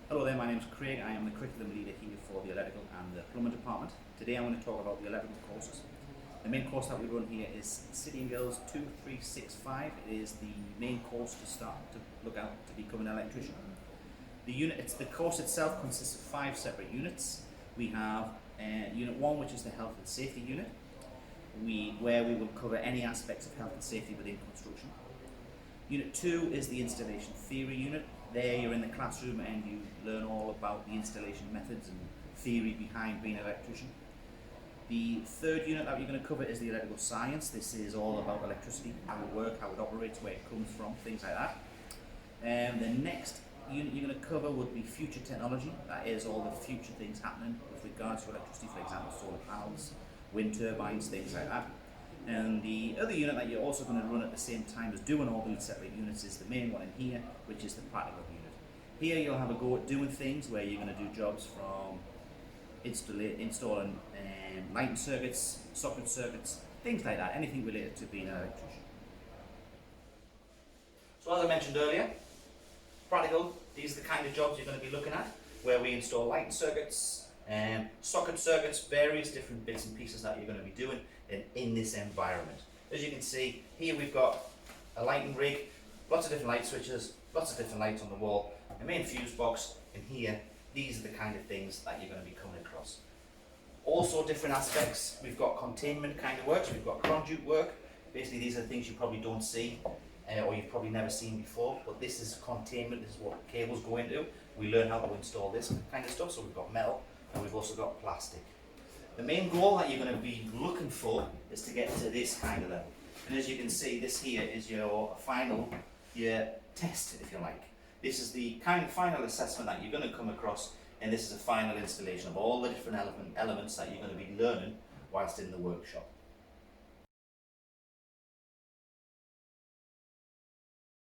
Hello there, my name is Craig. I am the curriculum leader here for the electrical and the plumbing department. Today I'm going to talk about the electrical courses. The main course that we run here is City and Guilds 2365. It is the main course to start to look out to become an electrician. The course itself consists of 5 separate units. We have Unit 1, which is the health and safety unit, where we will cover any aspects of health and safety within construction. Unit 2 is the installation theory unit. There you're in the classroom and you learn all about the installation methods and theory behind being an electrician. The third unit that you're going to cover is the electrical science. This is all about electricity, how it works, how it operates, where it comes from, things like that. The next unit you're going to cover would be future technology. That is all the future things happening with regards to electricity, for example, solar panels, wind turbines, things like that. And the other unit that you're also going to run at the same time as doing all these separate units is the main one in here, which is the practical unit. Here you'll have a go at doing things where you're going to do jobs from installing lighting circuits, socket circuits, things like that, anything related to being an electrician. So as I mentioned earlier, practical, these are the kind of jobs you're going to be looking at, where we install lighting circuits, socket circuits, various different bits and pieces that you're going to be doing in this environment. As you can see, here we've got a lighting rig, lots of different light switches, lots of different lights on the wall, a main fuse box, and here, these are the kind of things that you're going to be coming across. Also different aspects, we've got containment kind of works, we've got conduit work. Basically these are the things you probably don't see, or you've probably never seen before, but this is containment, this is what cables go into. We learn how to install this kind of stuff, so we've got metal, and we've also got plastic. The main goal that you're going to be looking for is to get to this kind of level. And as you can see, this here is your test, if you like. This is the kind of final assessment that you're going to come across, and this is a final installation of all the different elements that you're going to be learning whilst in the workshop.